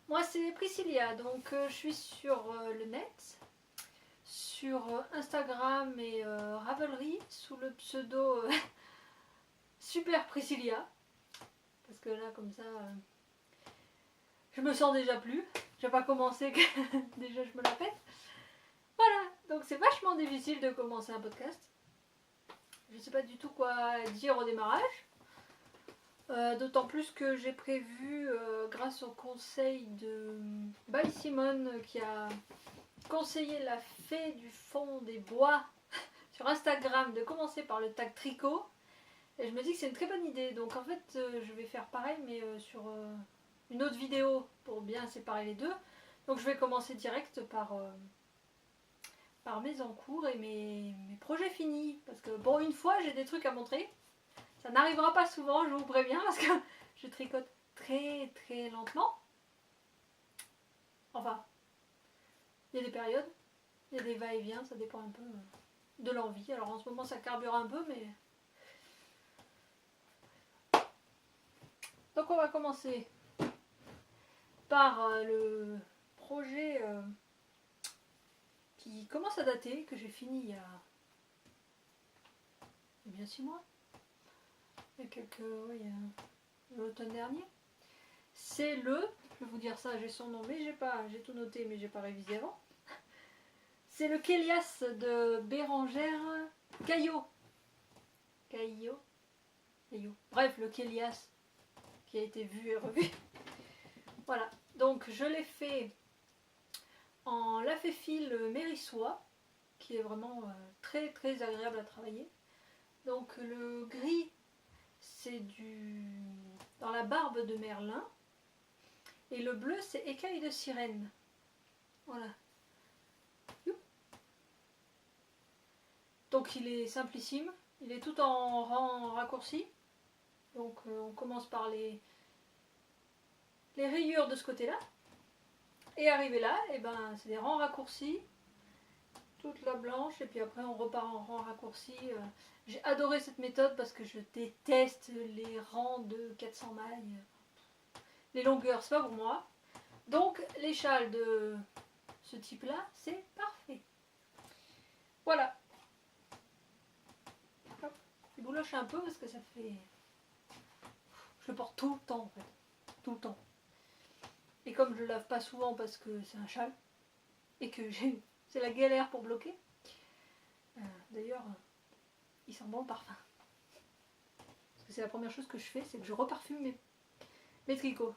Moi c'est Priscilla, donc je suis sur le net, sur Instagram et Ravelry sous le pseudo Super Priscilla. Parce que là comme ça, je me sens déjà plus. Je vais pas commencer que déjà je me la pète. Voilà, donc c'est vachement difficile de commencer un podcast. Je sais pas du tout quoi dire au démarrage. D'autant plus que j'ai prévu, grâce au conseil de By Simone qui a conseillé la fée du fond des bois sur Instagram, de commencer par le tag tricot. Et je me dis que c'est une très bonne idée. Donc en fait, je vais faire pareil, mais sur une autre vidéo pour bien séparer les deux. Donc je vais commencer direct par mes encours et mes projets finis. Parce que bon, une fois, j'ai des trucs à montrer. Ça n'arrivera pas souvent, je vous préviens, parce que je tricote très très lentement. Enfin, il y a des périodes, il y a des va-et-vient, ça dépend un peu de l'envie. Alors en ce moment, ça carbure un peu, mais... Donc on va commencer par le projet qui commence à dater, que j'ai fini il y a bien 6 mois. Il y a quelques... Oui, l'automne dernier. C'est le... Je vais vous dire ça, j'ai son nom, mais j'ai tout noté, mais j'ai pas révisé avant. C'est le Kélias de Bérangère Caillot. Caillot. Bref, le Kélias qui a été vu et revu. Voilà, donc je l'ai fait en lafé-fil mérissois, qui est vraiment très très agréable à travailler. Donc le gris, c'est dans la barbe de Merlin, et le bleu, c'est écaille de sirène. Voilà. Donc il est simplissime, il est tout en rang raccourci. Donc on commence par les rayures de ce côté-là. Et arrivé là, et ben, c'est des rangs raccourcis, toute la blanche, et puis après on repart en rang raccourci. J'ai adoré cette méthode parce que je déteste les rangs de 400 mailles. Les longueurs, c'est pas pour moi. Donc les châles de ce type-là, c'est parfait. Voilà. Hop. Je bouloche un peu parce que ça fait... Je le porte tout le temps en fait. Tout le temps. Et comme je le lave pas souvent parce que c'est un châle, et que c'est la galère pour bloquer, d'ailleurs, il sent bon le parfum. Parce que c'est la première chose que je fais, c'est que je reparfume mes tricots.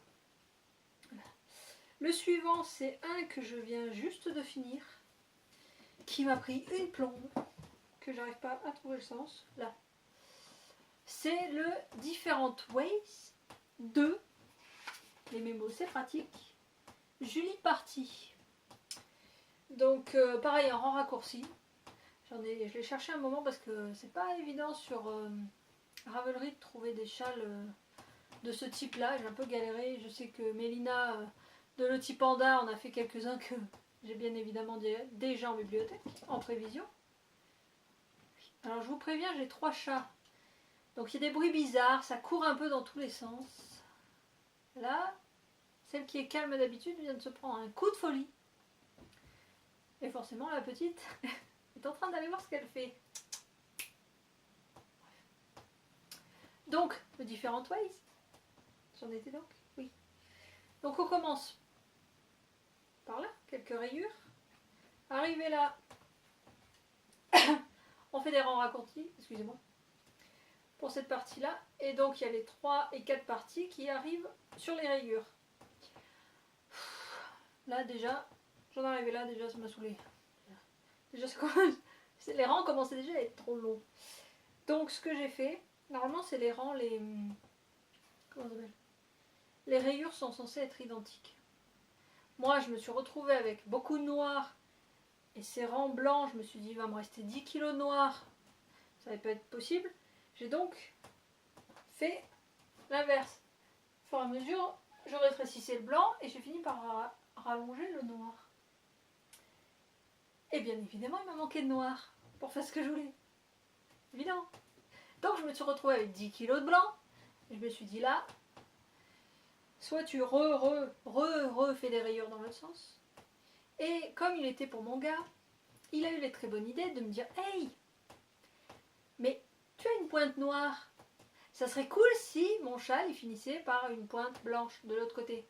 Voilà. Le suivant, c'est un que je viens juste de finir, qui m'a pris une plombe, que j'arrive pas à trouver le sens. Là. C'est le Different Ways 2. Les mémos, c'est pratique. Julie Party. Donc pareil, en rang raccourci. Je l'ai cherché un moment parce que c'est pas évident sur Ravelry de trouver des châles de ce type là. J'ai un peu galéré. Je sais que Mélina de Loti Panda en a fait quelques-uns que j'ai bien évidemment déjà en bibliothèque, en prévision. Alors je vous préviens, j'ai 3 chats. Donc il y a des bruits bizarres, ça court un peu dans tous les sens. Là, celle qui est calme d'habitude vient de se prendre un coup de folie. Et forcément la petite est en train d'aller voir ce qu'elle fait. Donc, le Different Ways. J'en étais donc? Oui. Donc on commence par là, quelques rayures. Arrivé là, on fait des rangs raccourcis, excusez-moi, pour cette partie-là. Et donc il y a les 3 et 4 parties qui arrivent sur les rayures. Là déjà, j'en arrive là, déjà ça m'a saoulé. Déjà ça commence, les rangs commençaient déjà à être trop longs. Donc ce que j'ai fait, normalement c'est les rangs, comment ça s'appelle ? Les rayures sont censées être identiques. Moi je me suis retrouvée avec beaucoup de noir et ces rangs blancs, je me suis dit il va me rester 10 kg de noir, ça va pas être possible. J'ai donc fait l'inverse. Au fur et à mesure, je rétrécissais le blanc et j'ai fini par rallonger le noir. Et bien évidemment, il m'a manqué de noir pour faire ce que je voulais. Évidemment. Donc je me suis retrouvée avec 10 kg de blanc. Et je me suis dit là, soit tu refais des rayures dans l'autre sens. Et comme il était pour mon gars, il a eu la très bonne idée de me dire: hey, mais tu as une pointe noire. Ça serait cool si mon châle il finissait par une pointe blanche de l'autre côté.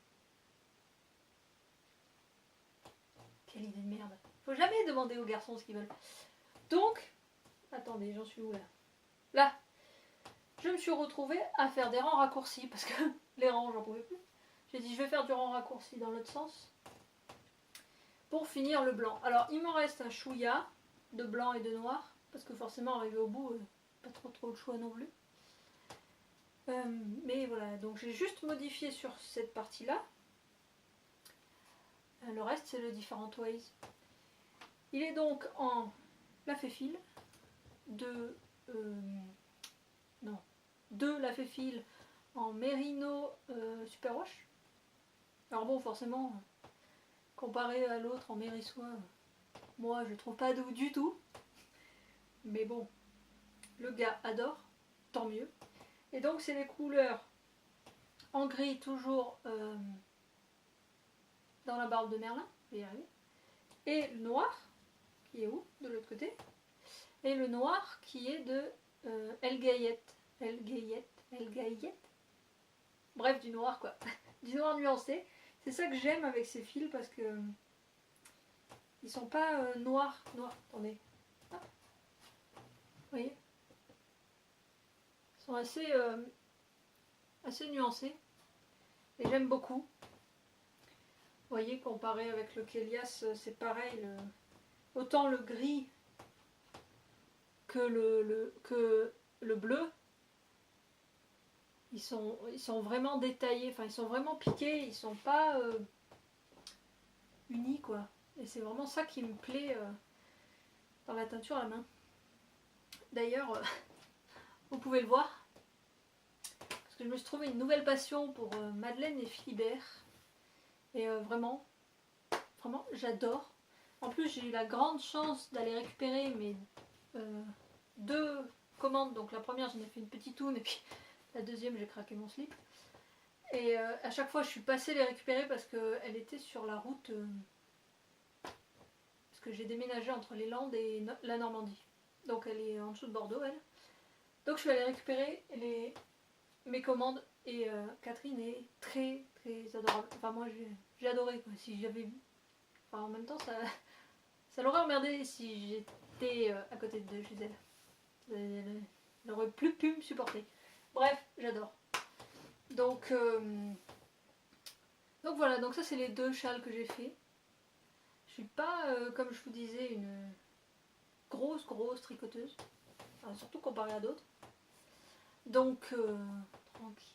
Quelle idée de merde. Faut jamais demander aux garçons ce qu'ils veulent. Donc, attendez, j'en suis où là? Là, je me suis retrouvée à faire des rangs raccourcis parce que les rangs, j'en pouvais plus. J'ai dit, je vais faire du rang raccourci dans l'autre sens pour finir le blanc. Alors, il m'en reste un chouïa de blanc et de noir parce que forcément, arrivé au bout, pas trop de choix non plus. Mais voilà, donc j'ai juste modifié sur cette partie-là. Le reste, c'est le Different Ways. Il est donc en lafé-fil de lafé-fil en mérino superwash. Alors bon, forcément, comparé à l'autre en mérissoie, moi je trouve pas doux du tout. Mais bon, le gars adore, tant mieux. Et donc c'est les couleurs en gris toujours dans la barbe de Merlin, je vais y arriver. Et le noir, qui est où? De l'autre côté. Et le noir qui est de El Gayet. Bref, du noir quoi. Du noir nuancé. C'est ça que j'aime avec ces fils parce que ils sont pas noirs. Attendez. Hop. Vous voyez? Ils sont assez nuancés. Et j'aime beaucoup. Vous voyez, comparé avec le Kélias, c'est pareil. Autant le gris que le bleu, ils sont vraiment détaillés, enfin ils sont vraiment piqués, ils sont pas unis quoi. Et c'est vraiment ça qui me plaît dans la teinture à la main. D'ailleurs, vous pouvez le voir, parce que je me suis trouvé une nouvelle passion pour Madeleine et Philibert. Et vraiment, j'adore. En plus, j'ai eu la grande chance d'aller récupérer mes 2 commandes. Donc la première, j'en ai fait une petite toune, et puis la deuxième, j'ai craqué mon slip. Et à chaque fois, je suis passée les récupérer parce qu'elle était sur la route. Parce que j'ai déménagé entre les Landes et la Normandie. Donc elle est en dessous de Bordeaux, elle. Donc je suis allée récupérer mes commandes. Et Catherine est très adorable. Enfin moi j'ai adoré quoi. Si j'avais vu. Enfin en même temps ça l'aurait emmerdé si j'étais à côté de chez elle. Elle n'aurait plus pu me supporter. Bref, j'adore. Donc voilà, donc ça c'est les 2 châles que j'ai fait. Je suis pas comme je vous disais une grosse tricoteuse. Enfin, surtout comparée à d'autres. Donc tranquille.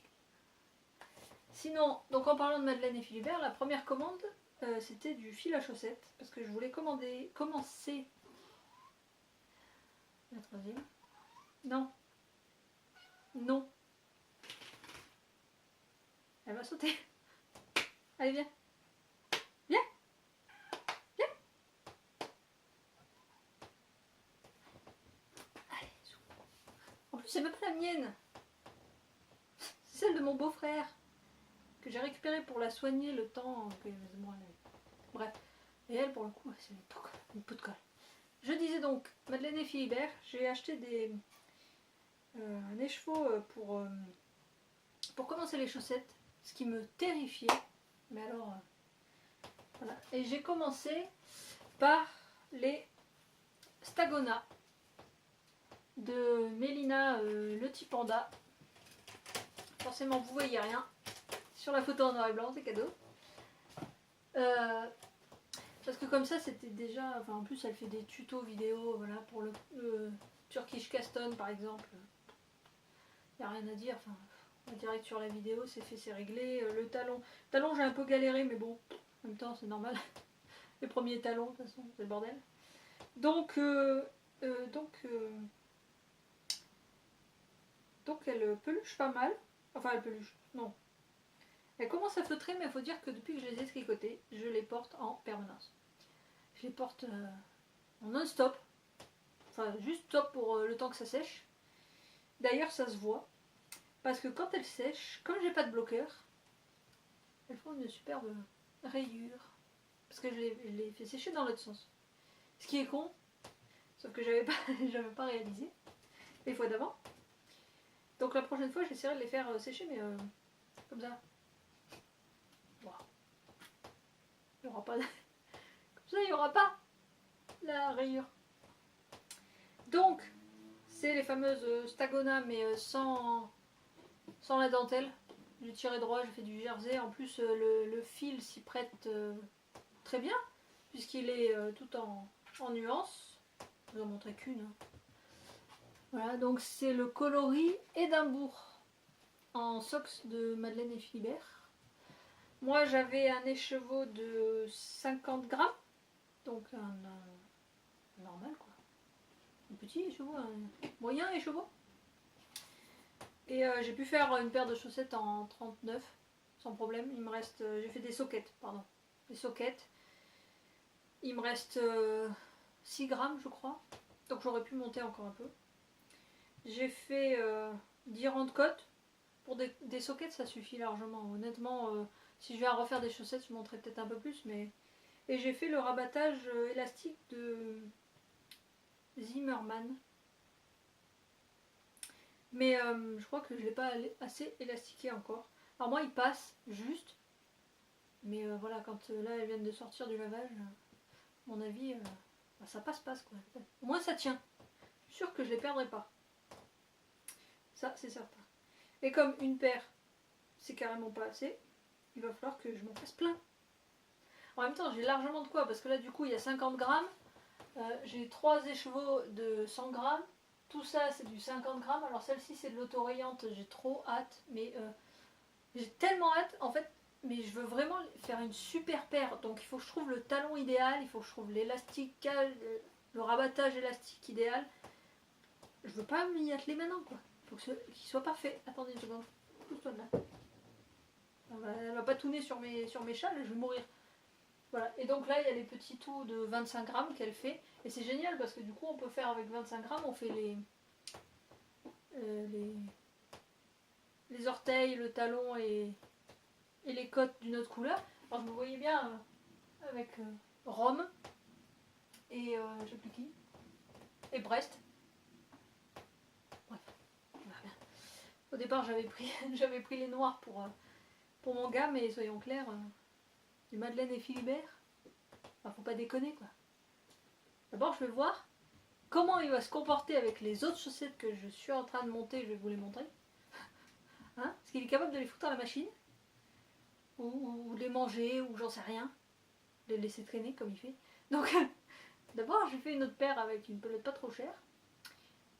Sinon, donc en parlant de Madeleine et Philibert, la première commande, c'était du fil à chaussettes, parce que je voulais commencer la troisième. Non. Elle va sauter. Allez, viens. Viens. Allez, en plus, c'est même pas la mienne. C'est celle de mon beau-frère. Que j'ai récupéré pour la soigner le temps que... Bref. Et elle, pour le coup, c'est une peau de colle. Je disais donc, Madeleine et Philibert, j'ai acheté un écheveau pour commencer les chaussettes, ce qui me terrifiait. Mais alors, voilà. Et j'ai commencé par les Stagona de Mélina le petit panda. Forcément, vous voyez rien. Sur la photo en noir et blanc, c'est cadeau. Parce que comme ça, c'était déjà... Enfin, en plus, elle fait des tutos vidéo, voilà, pour le Turkish Caston, par exemple. Il n'y a rien à dire. Enfin, direct sur la vidéo, c'est fait, c'est réglé. Le talon, j'ai un peu galéré, mais bon, en même temps, c'est normal. Les premiers talons, de toute façon, c'est le bordel. Donc elle peluche pas mal. Enfin, elle peluche, non. Elle commence à feutrer, mais il faut dire que depuis que je les ai tricotés, je les porte en permanence. Je les porte en non-stop. Enfin, juste stop pour le temps que ça sèche. D'ailleurs, ça se voit. Parce que quand elles sèchent, comme j'ai pas de bloqueur, elles font une superbe rayure. Parce que je l'ai fait sécher dans l'autre sens. Ce qui est con, sauf que j'avais pas réalisé les fois d'avant. Donc la prochaine fois, j'essaierai de les faire sécher, mais comme ça. Wow. Il n'y aura pas. Comme ça, il n'y aura pas la rayure. Donc, c'est les fameuses Stagona, mais sans la dentelle. J'ai tiré droit, j'ai fait du jersey. En plus, le fil s'y prête très bien, puisqu'il est tout en nuances. Je vous en montrer qu'une. Hein. Voilà, donc c'est le coloris Édimbourg en sox de Madeleine et Philibert. Moi, j'avais un écheveau de 50 grammes, donc un normal quoi. Un petit écheveau, un moyen écheveau. Et j'ai pu faire une paire de chaussettes en 39 sans problème. Il me reste, j'ai fait des soquettes, pardon, des soquettes. Il me reste 6 grammes je crois, donc j'aurais pu monter encore un peu. J'ai fait 10 rangs de côte. Pour des soquettes ça suffit largement. Honnêtement, si je vais à refaire des chaussettes je monterai peut-être un peu plus, mais. Et j'ai fait le rabattage élastique de Zimmermann. Mais je crois que je ne l'ai pas assez élastiqué encore. Alors moi il passe juste. Mais voilà, quand là elles viennent de sortir du lavage, à mon avis, bah, ça passe quoi. Au moins ça tient. Je suis sûre que je ne les perdrai pas. Ça c'est certain. Et comme une paire, c'est carrément pas assez, il va falloir que je m'en fasse plein. En même temps, j'ai largement de quoi, parce que là du coup il y a 50 grammes. J'ai 3 écheveaux de 100 grammes. Tout ça c'est du 50 grammes. Alors celle-ci c'est de l'autorayante, j'ai trop hâte. Mais j'ai tellement hâte en fait. Mais je veux vraiment faire une super paire. Donc il faut que je trouve le talon idéal. Il faut que je trouve l'élastique, le rabattage élastique idéal. Je veux pas m'y atteler maintenant quoi. Il faut qu'il soit parfait. Attendez une seconde. Pousse-toi de là. Elle va pas tourner sur mes châles, je vais mourir. Voilà, et donc là il y a les petits tout de 25 grammes qu'elle fait. Et c'est génial parce que du coup on peut faire avec 25 grammes, on fait les orteils, le talon et les côtes d'une autre couleur. Alors je me voyais bien avec Rome et je sais plus qui. Et Brest. Bref, voilà. Au départ j'avais pris les noirs pour mon gars, mais soyons clairs, du Madeleine et Philibert, enfin, faut pas déconner quoi. D'abord je vais voir comment il va se comporter avec les autres chaussettes que je suis en train de monter, je vais vous les montrer. Hein, est-ce qu'il est capable de les foutre à la machine ou de les manger, ou j'en sais rien, de les laisser traîner comme il fait. Donc d'abord j'ai fait une autre paire avec une pelote pas trop chère,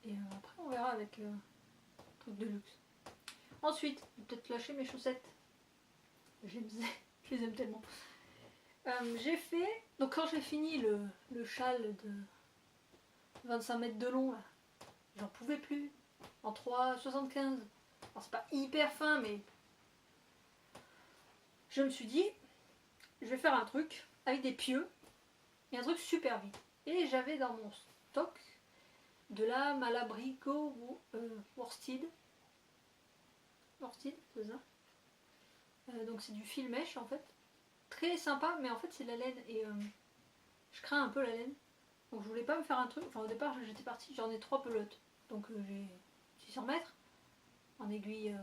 et après on verra avec un truc de luxe. Ensuite, je vais peut-être lâcher mes chaussettes. Je les aime tellement. J'ai fait, donc quand j'ai fini le châle de 25 mètres de long, j'en pouvais plus, en 3,75. Alors c'est pas hyper fin, mais je me suis dit, je vais faire un truc avec des pieux, et un truc super vite. Et j'avais dans mon stock de la Malabrigo Worsted. Worsted, c'est ça. Donc c'est du fil mèche en fait. Très sympa, mais en fait c'est de la laine, et je crains un peu la laine. Donc je voulais pas me faire un truc, enfin au départ j'étais partie, j'en ai 3 pelotes. Donc j'ai 600 mètres en aiguille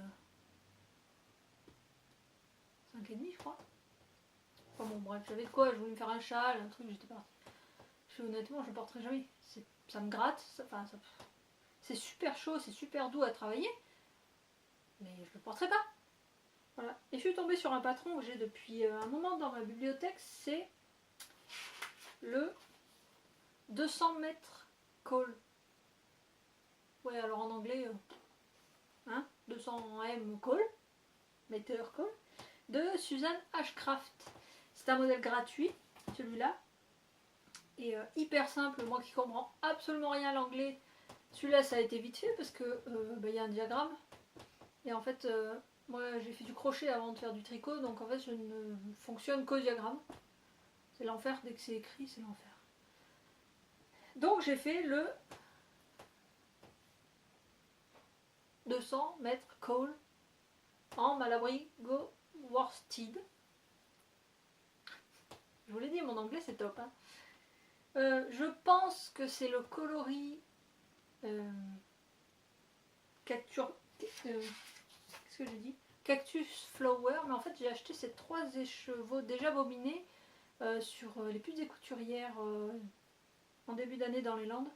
5,5 je crois. Enfin bon bref, j'avais de quoi, je voulais me faire un châle, un truc, j'étais partie. Honnêtement je le porterai jamais. Ça me gratte, c'est super chaud, c'est super doux à travailler. Mais je le porterai pas. Voilà. Et je suis tombée sur un patron que j'ai depuis un moment dans ma bibliothèque, c'est le 200 mètres call. Ouais, alors en anglais, 200 m call, meter call, de Suzanne Ashcraft. C'est un modèle gratuit, celui-là. Et hyper simple, moi qui comprends absolument rien à l'anglais. Celui-là, ça a été vite fait parce que y a un diagramme. Et en fait, moi j'ai fait du crochet avant de faire du tricot, donc en fait je ne fonctionne qu'au diagramme. C'est l'enfer, dès que c'est écrit, c'est l'enfer. Donc j'ai fait le 200 mètres call en Malabrigo Worsted. Je vous l'ai dit, mon anglais c'est top. Hein. Je pense que c'est le coloris qu'est-ce que j'ai dit, Cactus Flower, mais en fait j'ai acheté ces 3 écheveaux déjà bobinés sur les puces des couturières en début d'année dans les Landes.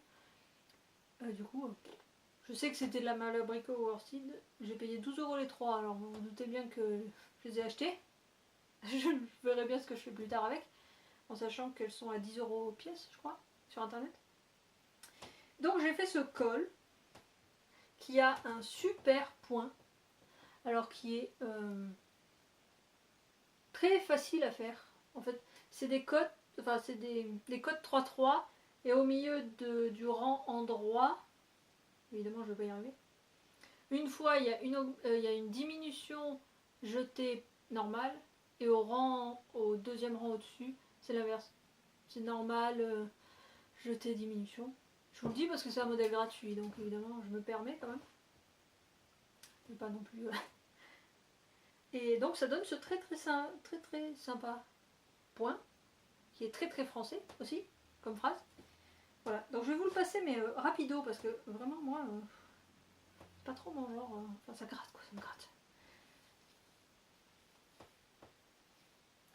Du coup, je sais que c'était de la Malabrico Worsted. J'ai payé 12 € les 3, alors vous vous doutez bien que je les ai achetés. Je verrai bien ce que je fais plus tard avec, en sachant qu'elles sont à 10 € pièce, je crois, sur internet. Donc j'ai fait ce col qui a un super point, alors qui est très facile à faire. En fait, c'est des cotes, enfin c'est des cotes 3-3 et au milieu du rang endroit, évidemment je ne vais pas y arriver. Une fois il y a une diminution jetée normale et au deuxième rang au-dessus, c'est l'inverse. C'est normal, jeté, diminution. Je vous le dis parce que c'est un modèle gratuit, donc évidemment je me permets quand même. Mais pas non plus. Et donc ça donne ce très sympa point, qui est très français aussi, comme phrase. Voilà, donc je vais vous le passer, mais rapido, parce que vraiment moi, c'est pas trop mon genre. Enfin ça gratte quoi, ça me gratte.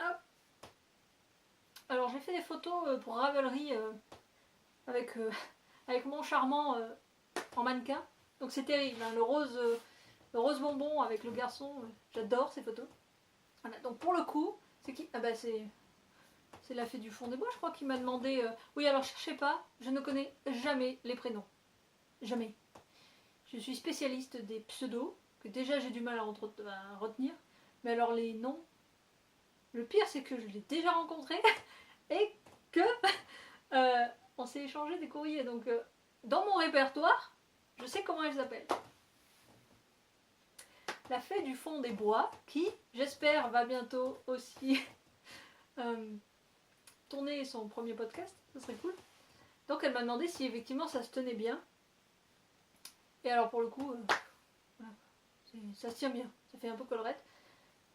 Hop. Alors j'ai fait des photos pour Ravelry avec, avec mon charmant en mannequin. Donc c'est terrible, hein, le rose bonbon avec le garçon, j'adore ces photos. Voilà, donc pour le coup, c'est qui? Ah bah c'est la fée du fond des bois, je crois, qui m'a demandé. Oui, alors cherchez pas, je ne connais jamais les prénoms. Jamais. Je suis spécialiste des pseudos, que déjà j'ai du mal à retenir. Mais alors les noms, le pire c'est que je l'ai déjà rencontré et que on s'est échangé des courriers. Donc dans mon répertoire, je sais comment elle s'appelle. La fée du fond des bois, qui, j'espère, va bientôt aussi tourner son premier podcast, ce serait cool. Donc elle m'a demandé si effectivement ça se tenait bien. Et alors pour le coup, voilà, ça se tient bien, ça fait un peu collerette.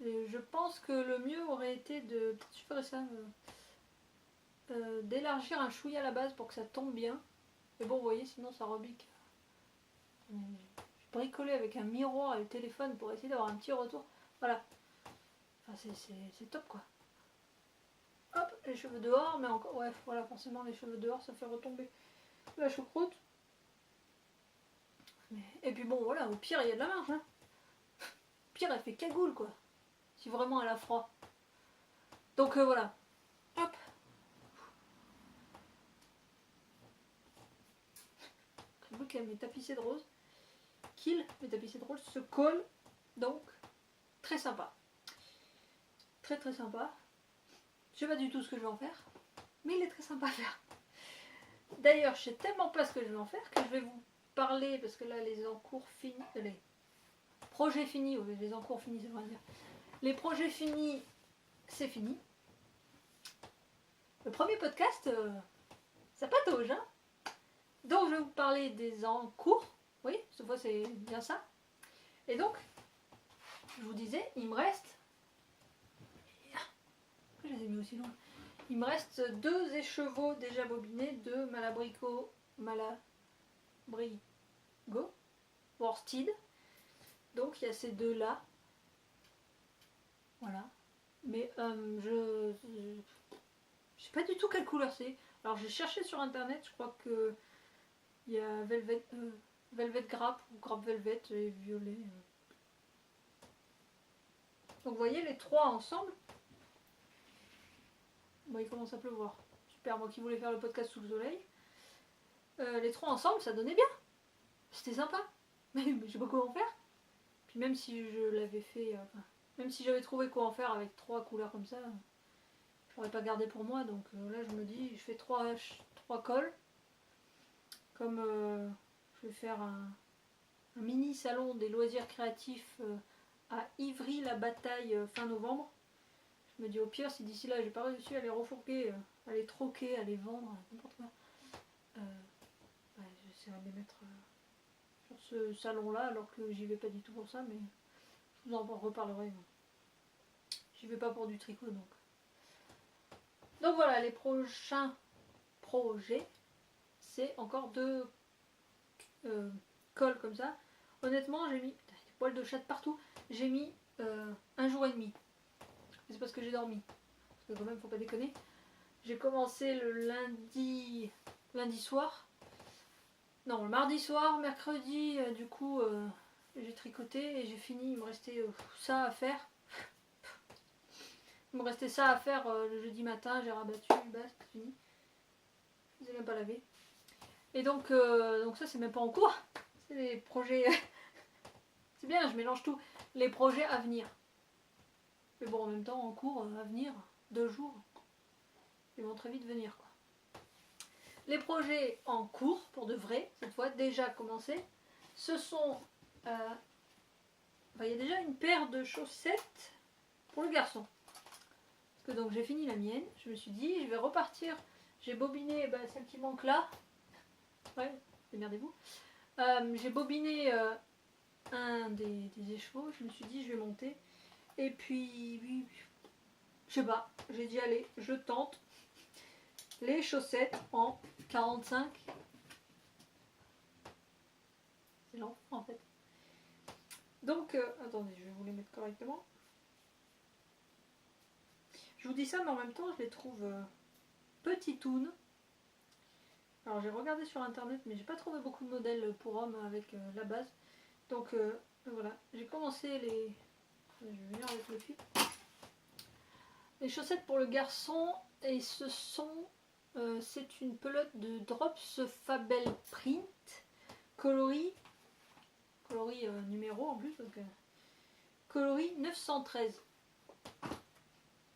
Et je pense que le mieux aurait été de, peut-être je ferais ça, d'élargir un chouïa à la base pour que ça tombe bien. Mais bon, vous voyez, sinon ça rebique. J'ai bricolé avec un miroir et le téléphone pour essayer d'avoir un petit retour. Voilà. Enfin, c'est top quoi. Hop, les cheveux dehors, mais encore. Ouais, voilà, forcément, les cheveux dehors, ça fait retomber la choucroute. Et puis bon, voilà, au pire, il y a de la marge. Hein. Au pire, elle fait cagoule quoi. Si vraiment elle a froid. Donc voilà. Hop. Qu'elle m'est tapissée de rose. Qu'il m'est tapissée de rose se colle. Donc, très sympa. Très sympa. Je sais pas du tout ce que je vais en faire. Mais il est très sympa à faire. D'ailleurs, je sais tellement pas ce que je vais en faire que je vais vous parler, parce que là, les encours finis. Les projets finis, oui, les encours finis, ça veut dire. Les projets finis, c'est fini. Le premier podcast, ça patauge, hein. Donc, je vais vous parler des encours. Oui, cette fois, c'est bien ça. Et donc, je vous disais, il me reste. Pourquoi je les ai mis aussi loin? Il me reste 2 écheveaux déjà bobinés de Malabrico Worsted. Donc il y a ces 2 là. Voilà. Mais je sais pas du tout quelle couleur c'est. Alors j'ai cherché sur internet, je crois que il y a Velvet Grape ou Grape Velvet et violet. Donc vous voyez les 3 ensemble. Bon, il commence à pleuvoir. Super, moi qui voulais faire le podcast sous le soleil. Les 3 ensemble, ça donnait bien. C'était sympa. Mais je sais pas quoi en faire. Puis même si je l'avais fait... même si j'avais trouvé quoi en faire avec 3 couleurs comme ça, je l'aurais pas gardé pour moi. Donc là, je me dis, je fais 3 cols. Comme je vais faire un mini salon des loisirs créatifs à Ivry-la-Bataille fin novembre. Je me dis au pire, si d'ici là j'ai pas réussi à les refourguer, à les troquer, à les vendre, n'importe quoi, j'essaierai de les mettre sur ce salon là, alors que j'y vais pas du tout pour ça, mais je vous en reparlerai. J'y vais pas pour du tricot donc. Donc voilà, les prochains projets, c'est encore 2 cols comme ça. Honnêtement, j'ai mis des poils de chat partout. J'ai mis 1 jour et demi. C'est parce que j'ai dormi. Parce que quand même, faut pas déconner. J'ai commencé le lundi soir. Non, le mardi soir, mercredi, du coup, j'ai tricoté et j'ai fini. Il me restait ça à faire. Il me restait ça à faire le jeudi matin. J'ai rabattu, basta, c'est fini. Je ne les ai même pas lavé. Et donc ça, c'est même pas en cours. C'est les projets. C'est bien, je mélange tout. Les projets à venir. Mais bon, en même temps, en cours, à venir, 2 jours, ils vont très vite venir, quoi. Les projets en cours, pour de vrai, cette fois, déjà commencé, ce sont... il y a déjà une paire de chaussettes pour le garçon. Parce que donc j'ai fini la mienne, je me suis dit, je vais repartir. J'ai bobiné celle qui manque là. Ouais, démerdez-vous. J'ai bobiné un des écheveaux, je me suis dit, je vais monter. Et puis, je sais pas, j'ai dit, allez, je tente les chaussettes en 45. C'est lent en fait. Donc, attendez, je vais vous les mettre correctement. Je vous dis ça, mais en même temps, je les trouve petitounes. Alors, j'ai regardé sur internet, mais j'ai pas trouvé beaucoup de modèles pour hommes avec la base. Donc, voilà, j'ai commencé les... Je vais venir avec le fil. Les chaussettes pour le garçon, et ce sont... c'est une pelote de Drops Fabel Print, coloris numéro en plus, donc coloris 913.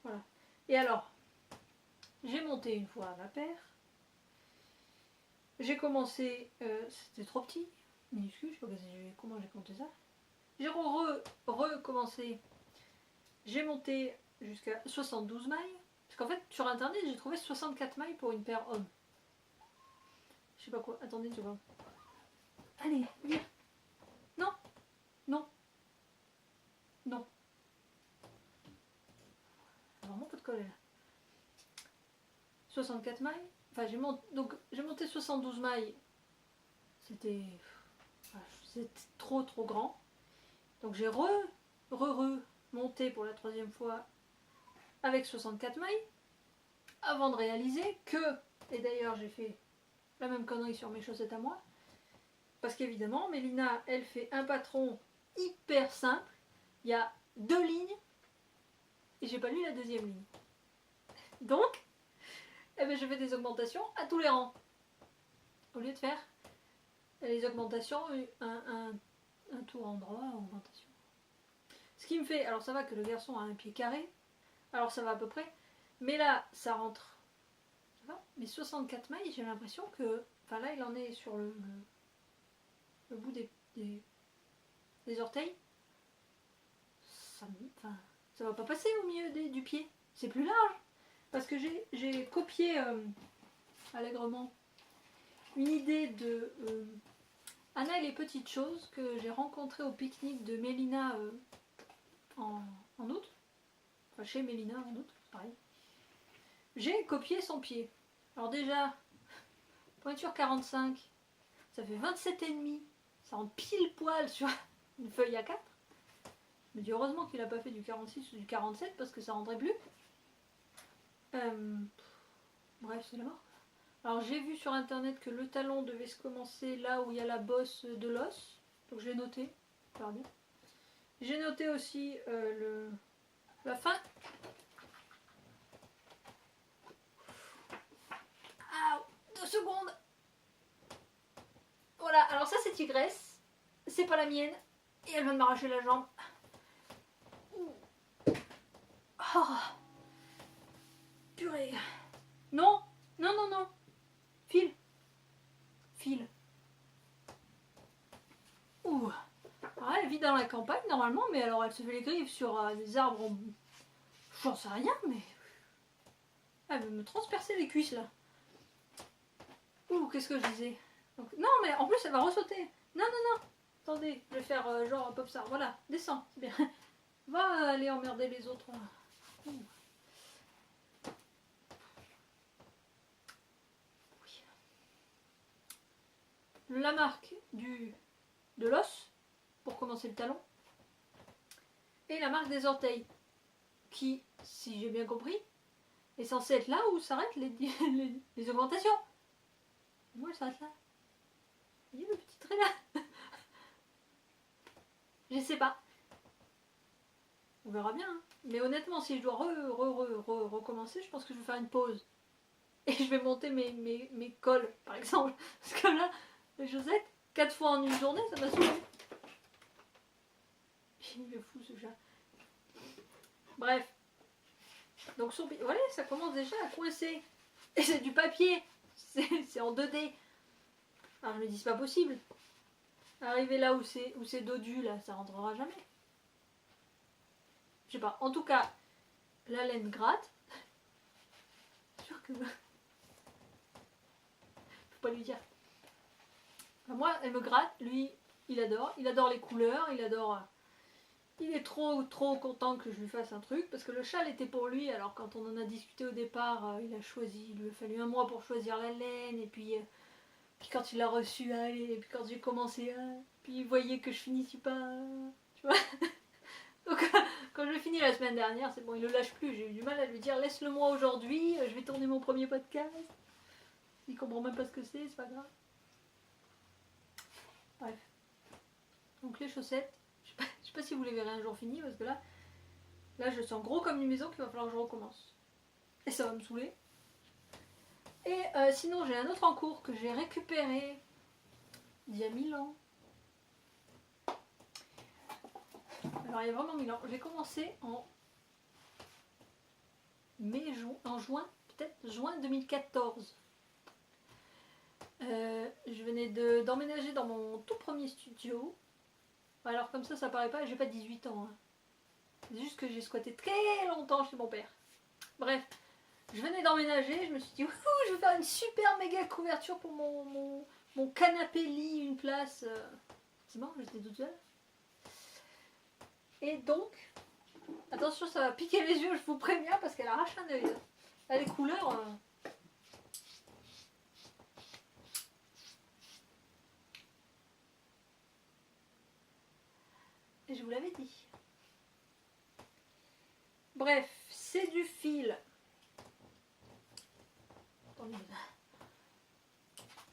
Voilà. Et alors, j'ai monté une fois ma paire. J'ai commencé, c'était trop petit, minuscule, je sais pas comment j'ai compté ça. J'ai recommencé, j'ai monté jusqu'à 72 mailles. Parce qu'en fait, sur internet, j'ai trouvé 64 mailles pour une paire homme. Je sais pas quoi, attendez une seconde. Allez, viens. Non, non, non. Vraiment pas de coller là. 64 mailles. Enfin, j'ai monté 72 mailles. C'était trop grand. Donc j'ai remonté pour la 3e fois avec 64 mailles. Avant de réaliser que, et d'ailleurs j'ai fait la même connerie sur mes chaussettes à moi. Parce qu'évidemment, Mélina, elle fait un patron hyper simple. Il y a 2 lignes. Et j'ai pas lu la 2e ligne. Donc, je fais des augmentations à tous les rangs. Au lieu de faire les augmentations, un tour endroit, augmentation. Ce qui me fait, alors ça va que le garçon a un pied carré, alors ça va à peu près, mais là, ça rentre. Ça va, mais 64 mailles, j'ai l'impression que, enfin là, il en est sur le bout des orteils. Ça va pas passer au milieu du pied. C'est plus large. Parce que j'ai copié allègrement une idée de Anna et les petites choses que j'ai rencontré au pique-nique de Mélina en août. Enfin, chez Mélina en août, pareil. J'ai copié son pied. Alors déjà, pointure 45, ça fait 27,5. Ça rentre pile poil sur une feuille A4. Je me dis heureusement qu'il n'a pas fait du 46 ou du 47 parce que ça rendrait plus. Bref, c'est la mort. Alors j'ai vu sur internet que le talon devait se commencer là où il y a la bosse de l'os. Donc j'ai noté. Pardon. J'ai noté aussi la fin. Ah, 2 secondes. Voilà, alors ça c'est tigresse. C'est pas la mienne. Et elle vient de m'arracher la jambe. Oh. Purée. Non, non, non, non. File. File. Ouh. Alors elle vit dans la campagne normalement, mais alors elle se fait les griffes sur des arbres. J'en sais rien, mais. Elle veut me transpercer les cuisses là. Ouh, qu'est-ce que je disais. Donc, non, mais en plus elle va ressauter. Non, non, non. Attendez, je vais faire genre un pop ça. Voilà, descends, c'est bien. Va aller emmerder les autres. Ouh. la marque de l'os, pour commencer le talon, et la marque des orteils, qui, si j'ai bien compris, est censée être là où s'arrêtent les augmentations. Moi, elle s'arrête là. Il y a le petit trait là. Je sais pas. On verra bien. Hein. Mais honnêtement, si je dois recommencer, je pense que je vais faire une pause. Et je vais monter mes cols, par exemple. Parce que là, les chaussettes, 4 fois en une journée, ça m'a saoulé. Il est fou ce chat. Bref. Donc voilà, ça commence déjà à coincer. Et c'est du papier. C'est en 2D. Alors je me dis, c'est pas possible. Arriver là où c'est dodu, là, ça rentrera jamais. Je sais pas. En tout cas, la laine gratte. Sûr que... Faut pas lui dire. Enfin, moi, elle me gratte. Lui, il adore. Il adore les couleurs. Il adore... Il est trop content que je lui fasse un truc. Parce que le châle était pour lui. Alors quand on en a discuté au départ, il a choisi. Il lui a fallu un mois pour choisir la laine. Et puis quand il l'a reçu, allez. Et puis quand j'ai commencé, puis il voyait que je finissais pas... Tu vois. Donc quand je finis la semaine dernière, c'est bon, il le lâche plus. J'ai eu du mal à lui dire laisse-le moi aujourd'hui, je vais tourner mon premier podcast. Il comprend même pas ce que c'est pas grave. Bref. Donc les chaussettes, je sais pas si vous les verrez un jour fini parce que là je sens gros comme une maison qu'il va falloir que je recommence. Et ça va me saouler. Et sinon j'ai un autre en cours que j'ai récupéré il y a 1000 ans. Alors il y a vraiment 1000 ans. J'ai commencé en juin, peut-être juin 2014. Je venais d'emménager dans mon tout premier studio. Alors comme ça paraît pas, j'ai pas 18 ans. Hein. C'est juste que j'ai squatté très longtemps chez mon père. Bref, je venais d'emménager, je me suis dit je vais faire une super méga couverture pour mon canapé lit, une place. C'est bon, j'étais toute seule. Et donc, attention, ça va piquer les yeux, je vous préviens, parce qu'elle arrache un œil. Là, les couleurs... Et je vous l'avais dit. Bref, c'est du fil. Attendez.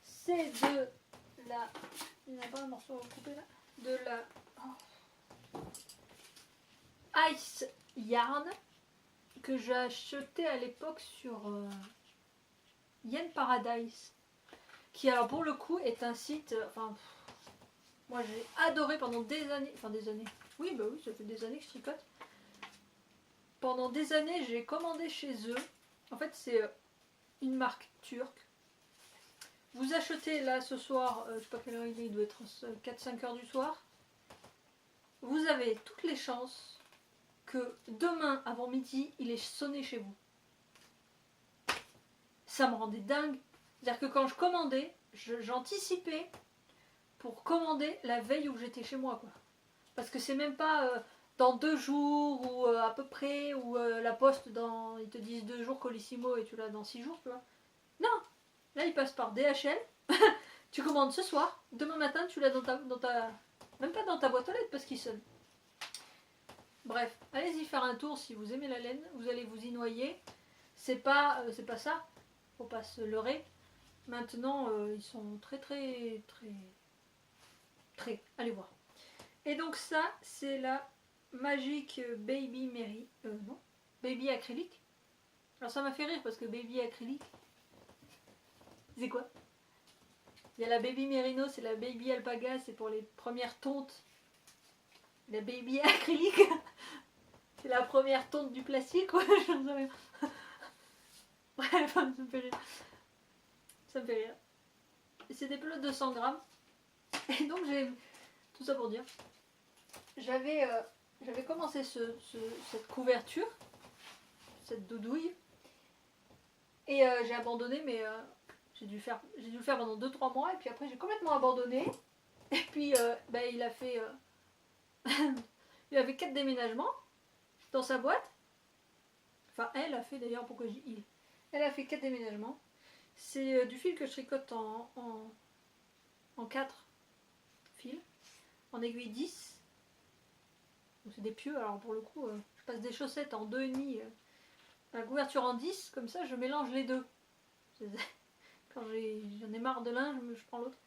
C'est de la... Il n'y a pas un morceau à couper là. De la... Ice Yarn que j'ai acheté à l'époque sur Yen Paradise, qui alors pour le coup est un site, moi j'ai adoré pendant des années, oui bah oui, ça fait des années que je tricote. Pendant des années j'ai commandé chez eux, en fait c'est une marque turque. Vous achetez là ce soir, je sais pas quelle heure il doit être 4-5 heures du soir, vous avez toutes les chances que demain avant midi il est sonné chez vous. Ça me rendait dingue. C'est-à-dire que quand je commandais, j'anticipais pour commander la veille où j'étais chez moi, quoi. Parce que c'est même pas dans 2 jours ou à peu près, ou la poste ils te disent 2 jours Colissimo et tu l'as dans 6 jours, tu vois. Non, là il passe par DHL, tu commandes ce soir, demain matin tu l'as dans ta même pas dans ta boîte aux lettres parce qu'il sonne. Bref, allez-y faire un tour si vous aimez la laine, vous allez vous y noyer. C'est pas ça, faut pas se leurrer. Maintenant, ils sont très, allez voir. Et donc ça, c'est la Magic Baby Mary, non, Baby Acrylique. Alors ça m'a fait rire parce que Baby Acrylique, c'est quoi? Il y a la Baby Merino, c'est la Baby Alpaga, c'est pour les premières tontes. La Baby Acrylique, c'est la première tonte du plastique, quoi. Je ne sais rien. Bref, ça me fait rire. Ça me fait rire. C'est des pelotes de 100 grammes. Et donc j'ai... Tout ça pour dire. J'avais commencé cette couverture. Cette doudouille. Et j'ai abandonné, mais j'ai dû le faire pendant 2-3 mois. Et puis après j'ai complètement abandonné. Et puis il a fait... il avait 4 déménagements dans sa boîte. Enfin elle a fait d'ailleurs, pourquoi je dis il. Elle a fait 4 déménagements. C'est du fil que je tricote en 4 fils, en aiguille 10. Donc c'est des pieux, alors pour le coup, je passe des chaussettes en 2,5, la couverture en 10, comme ça je mélange les deux. Quand j'en ai marre de l'un, je prends l'autre.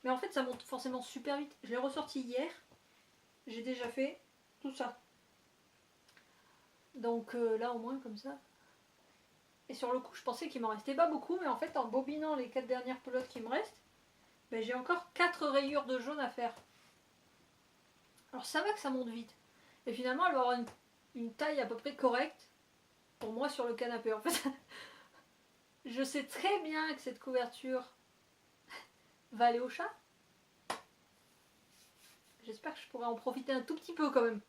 Mais en fait ça monte forcément super vite. Je l'ai ressorti hier, j'ai déjà fait tout ça. Donc là au moins comme ça. Et sur le coup je pensais qu'il m'en restait pas beaucoup, mais en fait en bobinant les 4 dernières pelotes qui me restent, ben, j'ai encore 4 rayures de jaune à faire. Alors ça va que ça monte vite. Et finalement elle va avoir une taille à peu près correcte pour moi sur le canapé. En fait, je sais très bien que cette couverture va aller au chat. J'espère que je pourrai en profiter un tout petit peu quand même.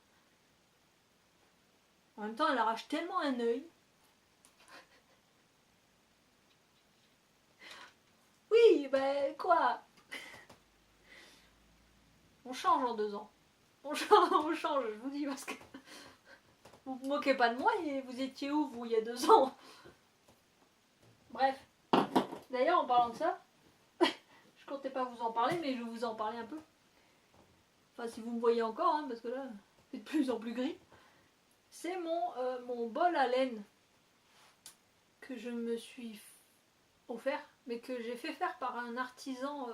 En même temps, elle arrache tellement un œil. Oui, ben quoi? On change en 2 ans. On change, je vous dis, parce que vous vous moquez pas de moi et vous étiez où vous il y a 2 ans? Bref. D'ailleurs, en parlant de ça, je comptais pas vous en parler, mais je vais vous en parler un peu. Enfin, si vous me voyez encore, hein, parce que là, c'est de plus en plus gris. C'est mon bol à laine que je me suis offert, mais que j'ai fait faire par un artisan.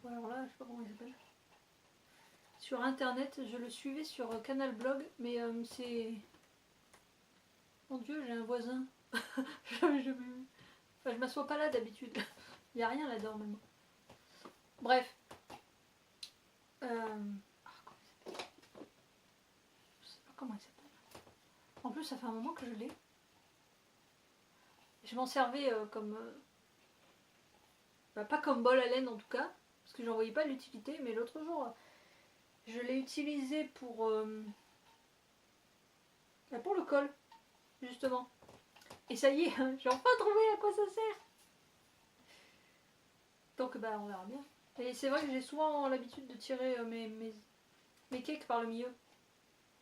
Alors là, je sais pas comment il s'appelle. Sur internet, je le suivais sur Canal Blog, mais c'est. Mon Dieu, j'ai un voisin. je m'assois pas là d'habitude. Il n'y a rien là-dedans même. Bref. Je sais pas comment il s'appelle. En plus, ça fait un moment que je l'ai. Je m'en servais comme. Pas comme bol à laine en tout cas, parce que j'en voyais pas l'utilité, mais l'autre jour, je l'ai utilisé pour le col, justement. Et ça y est, j'ai enfin trouvé à quoi ça sert. Donc bah on verra bien. Et c'est vrai que j'ai souvent l'habitude de tirer mes cakes par le milieu.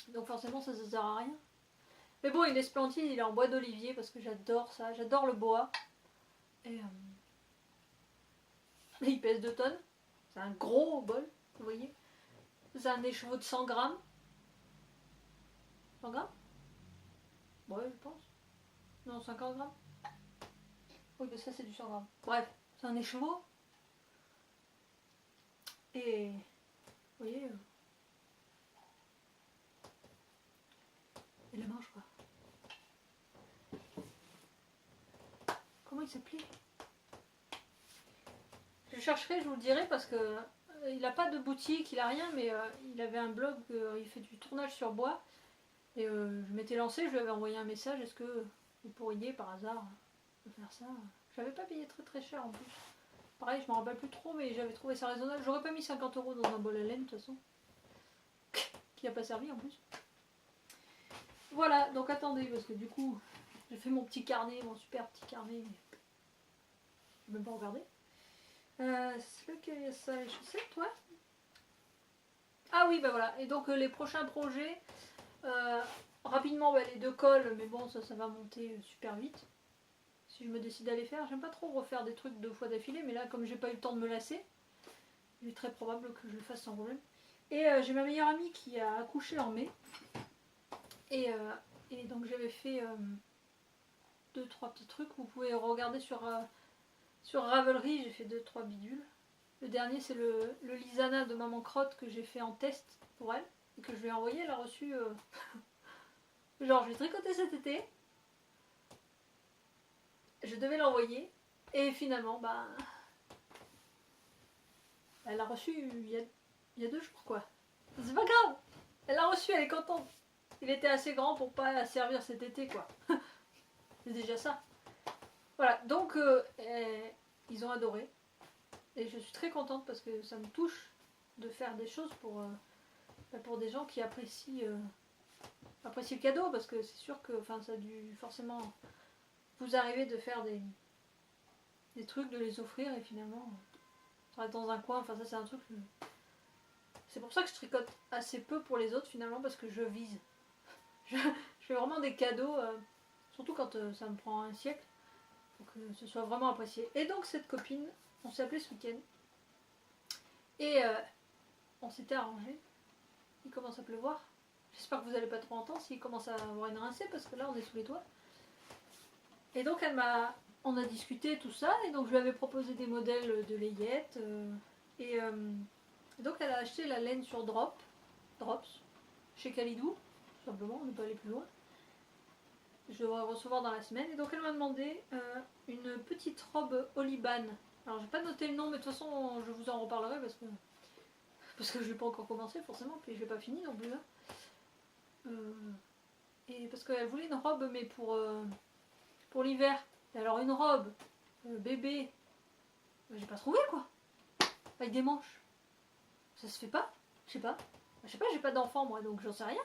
Donc forcément ça sert à rien. Mais bon, il est splendide, il est en bois d'olivier parce que j'adore ça, j'adore le bois. Et il pèse 2 tonnes. C'est un gros bol, vous voyez. C'est un écheveau de 100 grammes. 100 grammes? Ouais, je pense. Non, 50 grammes. Oui, mais ça c'est du 100 grammes. Bref, c'est un écheveau. Et vous voyez, et la manche quoi. Comment il s'appelait? Je chercherai, je vous le dirai parce que il n'a pas de boutique, il a rien, mais il avait un blog, il fait du tournage sur bois. Et je m'étais lancée, je lui avais envoyé un message, est-ce que vous pourriez par hasard faire ça? Je n'avais pas payé très très cher en plus. Pareil, je me rappelle plus trop, mais j'avais trouvé ça raisonnable. J'aurais pas mis 50 € dans un bol à laine de toute façon. Qui n'a pas servi en plus. Voilà, donc attendez, parce que du coup, j'ai fait mon petit carnet, mon super petit carnet. Je vais même pas regarder. C'est lequel il y a ça, les chaussettes, toi? Ah oui, bah voilà. Et donc les prochains projets, rapidement bah, les 2 cols, mais bon, ça va monter super vite. Si je me décide à les faire, j'aime pas trop refaire des trucs 2 fois d'affilée, mais là, comme j'ai pas eu le temps de me lasser, il est très probable que je le fasse sans problème. Et j'ai ma meilleure amie qui a accouché en mai. Et donc j'avais fait 2-3 petits trucs. Vous pouvez regarder sur Ravelry, j'ai fait 2-3 bidules. Le dernier c'est le Lisana de Maman Crotte que j'ai fait en test pour elle. Et que je lui ai envoyé, elle a reçu... genre je l'ai tricoté cet été. Je devais l'envoyer. Et finalement, bah... elle l'a reçu il y a 2 jours quoi. C'est pas grave. Elle l'a reçu, elle est contente. Il était assez grand pour pas servir cet été quoi. C'est déjà ça. Voilà, donc ils ont adoré. Et je suis très contente parce que ça me touche de faire des choses pour des gens qui apprécient le cadeau. Parce que c'est sûr que ça a dû forcément vous arriver de faire des trucs, de les offrir et finalement ça reste dans un coin. Enfin ça c'est un truc... C'est pour ça que je tricote assez peu pour les autres finalement parce que je vise. Je fais vraiment des cadeaux, surtout quand ça me prend un siècle. Pour que ce soit vraiment apprécié. Et donc cette copine, on s'est appelé ce week-end. Et on s'était arrangé. Il commence à pleuvoir. J'espère que vous n'allez pas trop entendre s'il commence à avoir une rincée parce que là on est sous les toits. Et donc on a discuté tout ça et donc je lui avais proposé des modèles de layettes. Et donc elle a acheté la laine sur Drops, chez Kalidou, tout simplement, on n'est pas allé plus loin. Je devrais recevoir dans la semaine. Et donc elle m'a demandé une petite robe Oliban. Alors j'ai pas noté le nom, mais de toute façon je vous en reparlerai parce que je l'ai pas encore commencé forcément, puis je l'ai pas fini non plus là. Et parce qu'elle voulait une robe mais pour l'hiver. Et alors une robe bébé, j'ai pas trouvé quoi. Avec des manches. Ça se fait pas. Je sais pas. Je sais pas, j'ai pas d'enfant moi donc j'en sais rien.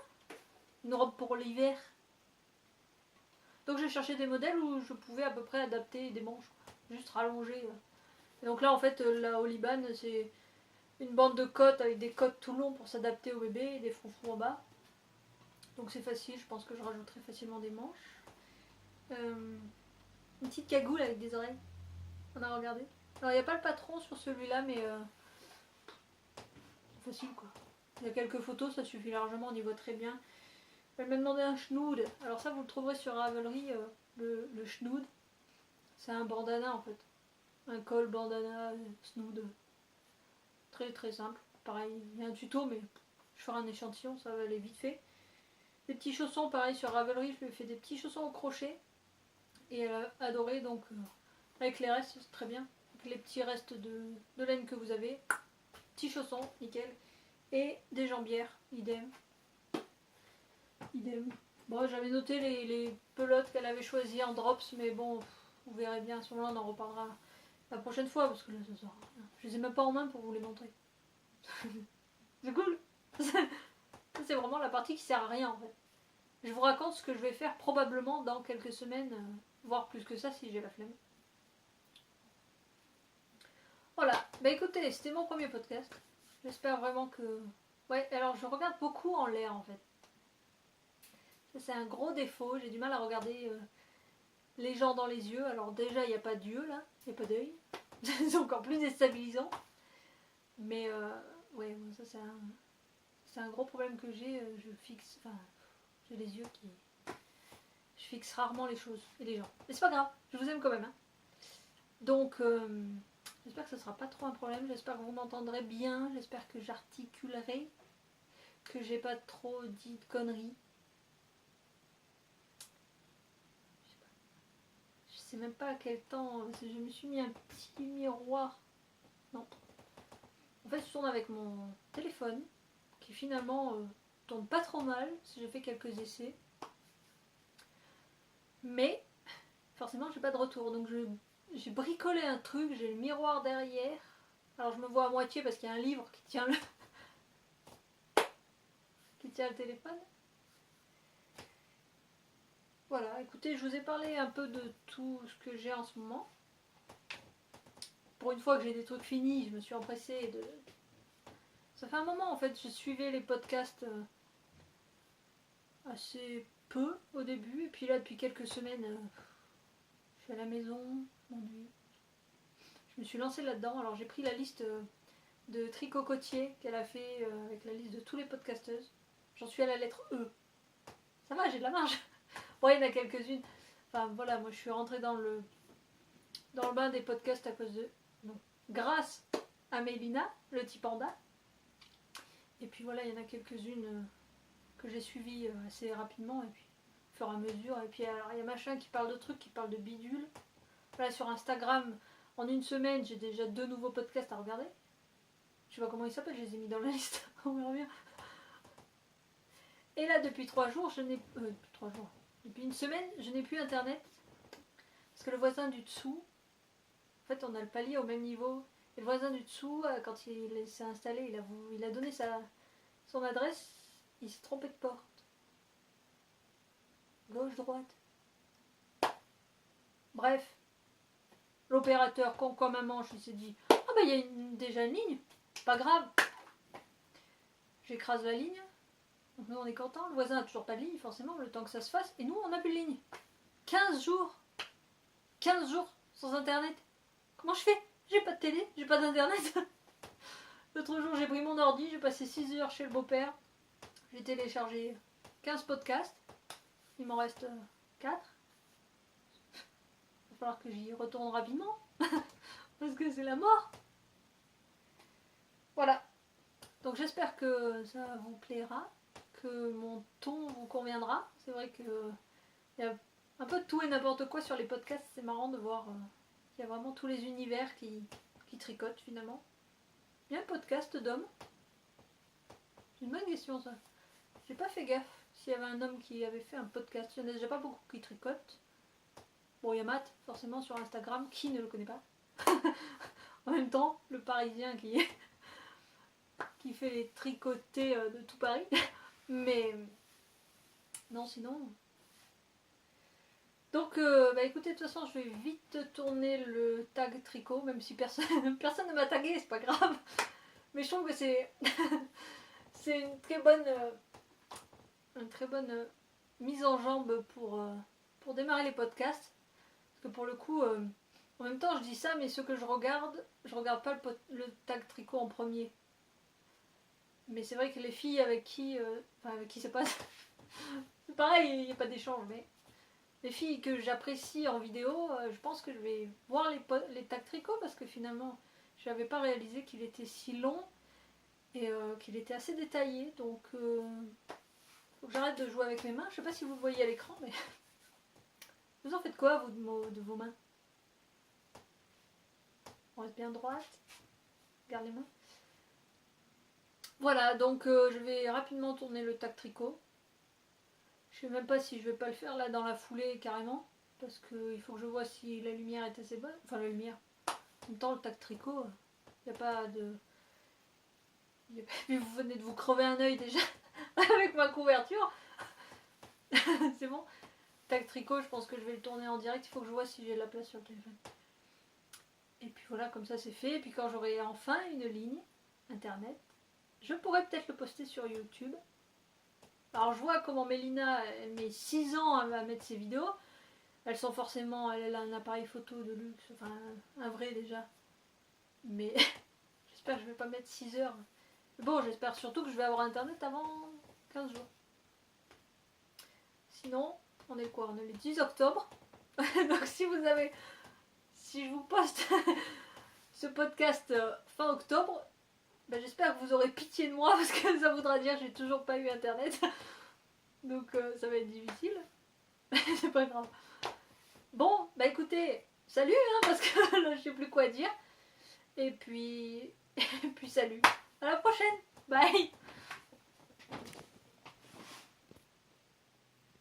Une robe pour l'hiver. Donc j'ai cherché des modèles où je pouvais à peu près adapter des manches. Juste rallonger. Et donc là en fait la Oliban c'est une bande de côtes avec des côtes tout longs pour s'adapter au bébé et des froufrous en bas. Donc c'est facile, je pense que je rajouterai facilement des manches. Une petite cagoule avec des oreilles. On a regardé. Alors il n'y a pas le patron sur celui-là mais c'est facile quoi. Il y a quelques photos, ça suffit largement, on y voit très bien. Elle m'a demandé un schnood. Alors ça vous le trouverez sur Ravelry, le schnood. C'est un bandana en fait. Un col, bandana, schnood. Très très simple. Pareil, il y a un tuto mais je ferai un échantillon, ça va aller vite fait. Des petits chaussons, pareil sur Ravelry, je lui ai fait des petits chaussons au crochet. Et elle a adoré, donc avec les restes, c'est très bien. Avec les petits restes de laine que vous avez. Petits chaussons, nickel. Et des jambières, idem. Bon, j'avais noté les pelotes qu'elle avait choisies en drops, mais bon, vous verrez bien, à ce moment-là, on en reparlera la prochaine fois, parce que là, ça sert à rien. Je les ai même pas en main pour vous les montrer. C'est cool. C'est vraiment la partie qui sert à rien, en fait. Je vous raconte ce que je vais faire probablement dans quelques semaines, voire plus que ça si j'ai la flemme. Voilà, bah écoutez, c'était mon premier podcast. J'espère vraiment que... Ouais, alors je regarde beaucoup en l'air, en fait. Ça, c'est un gros défaut, j'ai du mal à regarder les gens dans les yeux. Alors déjà, il n'y a pas d'yeux, là, il n'y a pas d'œil. C'est encore plus déstabilisant. Mais, ouais, ça c'est un gros problème que j'ai. Je fixe... Enfin, j'ai les yeux qui... Je fixe rarement les choses et les gens. Mais c'est pas grave, je vous aime quand même. Hein. Donc, j'espère que ce sera pas trop un problème. J'espère que vous m'entendrez bien. J'espère que j'articulerai. Que j'ai pas trop dit de conneries. Je sais même pas à quel temps. Je me suis mis un petit miroir. Non. En fait, je tourne avec mon téléphone. Qui finalement tourne pas trop mal. Si j'ai fait quelques essais. Mais, forcément, j'ai pas de retour. Donc, j'ai bricolé un truc, j'ai le miroir derrière. Alors je me vois à moitié parce qu'il y a un livre qui tient le téléphone. Voilà, écoutez, je vous ai parlé un peu de tout ce que j'ai en ce moment. Pour une fois que j'ai des trucs finis, je me suis empressée de... Ça fait un moment en fait, je suivais les podcasts assez peu au début. Et puis là, depuis quelques semaines, je suis à la maison, je m'ennuie. Je me suis lancée là-dedans. Alors j'ai pris la liste de tricocotier qu'elle a fait avec la liste de tous les podcasteuses. J'en suis à la lettre E. Ça va, j'ai de la marge. Bon, il y en a quelques-unes. Enfin voilà, moi je suis rentrée dans le bain des podcasts à cause de... Donc, grâce à Mélina, le petit panda. Et puis voilà, il y en a quelques-unes que j'ai suivies assez rapidement. Et puis au fur et à mesure. Et puis alors il y a machin qui parle de trucs, qui parle de bidules. Là sur Instagram, en une semaine, j'ai déjà 2 nouveaux podcasts à regarder. Je sais pas comment ils s'appellent, je les ai mis dans la liste. On verra bien. Et là, depuis 3 jours, je n'ai... 3 jours. Depuis une semaine, je n'ai plus internet. Parce que le voisin du dessous... En fait, on a le palier au même niveau. Et le voisin du dessous, quand il s'est installé, il a donné son adresse. Il s'est trompé de porte. Gauche, droite. Bref. L'opérateur, con comme un manche, il s'est dit... Ah bah, il y a déjà une ligne. Pas grave. J'écrase la ligne. Donc nous on est content, le voisin a toujours pas de ligne forcément, le temps que ça se fasse, et nous on n'a plus de ligne. 15 jours 15 jours sans internet. Comment je fais? J'ai pas de télé, j'ai pas d'internet. L'autre jour, j'ai pris mon ordi, j'ai passé 6 heures chez le beau-père. J'ai téléchargé 15 podcasts. Il m'en reste 4. Il va falloir que j'y retourne rapidement. Parce que c'est la mort. Voilà. Donc j'espère que ça vous plaira. Que mon ton vous conviendra. C'est vrai que il y a un peu de tout et n'importe quoi sur les podcasts. C'est marrant de voir qu'il y a vraiment tous les univers qui tricotent finalement. Il y a un podcast d'hommes. C'est une bonne question ça. J'ai pas fait gaffe s'il y avait un homme qui avait fait un podcast. Il n'y en a déjà pas beaucoup qui tricotent. Bon, il y a Matt, forcément, sur Instagram. Qui ne le connaît pas? En même temps, le Parisien qui fait les tricotés de tout Paris. Mais non, sinon... Donc, écoutez, de toute façon, je vais vite tourner le tag tricot, même si personne ne m'a tagué, c'est pas grave. Mais je trouve que c'est c'est une très bonne mise en jambe pour démarrer les podcasts. Parce que pour le coup, en même temps, je dis ça, mais ce que je regarde pas le tag tricot en premier. Mais c'est vrai que les filles avec qui c'est pas... c'est pareil, il n'y a pas d'échange, mais... Les filles que j'apprécie en vidéo, je pense que je vais voir les tags tricot parce que finalement, je n'avais pas réalisé qu'il était si long et qu'il était assez détaillé. Donc, faut que j'arrête de jouer avec mes mains. Je sais pas si vous le voyez à l'écran, mais vous en faites quoi, vous, de vos mains? On reste bien droite. Regarde les mains. Voilà, donc je vais rapidement tourner le tag tricot. Je sais même pas si je vais pas le faire là dans la foulée carrément. Parce qu'il faut que je vois si la lumière est assez bonne. Enfin la lumière. En même temps le tag tricot, il n'y a pas de... Vous venez de vous crever un œil déjà avec ma couverture. C'est bon. Tag tricot, je pense que je vais le tourner en direct. Il faut que je vois si j'ai de la place sur le téléphone. Et puis voilà, comme ça c'est fait. Et puis quand j'aurai enfin une ligne internet, je pourrais peut-être le poster sur YouTube. Alors je vois comment Mélina, elle met 6 ans à mettre ses vidéos. Elles sont forcément... Elle a un appareil photo de luxe, enfin un vrai déjà. Mais j'espère que je vais pas mettre 6 heures. Bon, j'espère surtout que je vais avoir internet avant 15 jours. Sinon, on est quoi? On est le 10 octobre. Donc si je vous poste ce podcast fin octobre, j'espère que vous aurez pitié de moi parce que ça voudra dire que j'ai toujours pas eu internet. Donc ça va être difficile. C'est pas grave. Bon, écoutez, salut parce que là je sais plus quoi dire. Et puis salut. À la prochaine. Bye.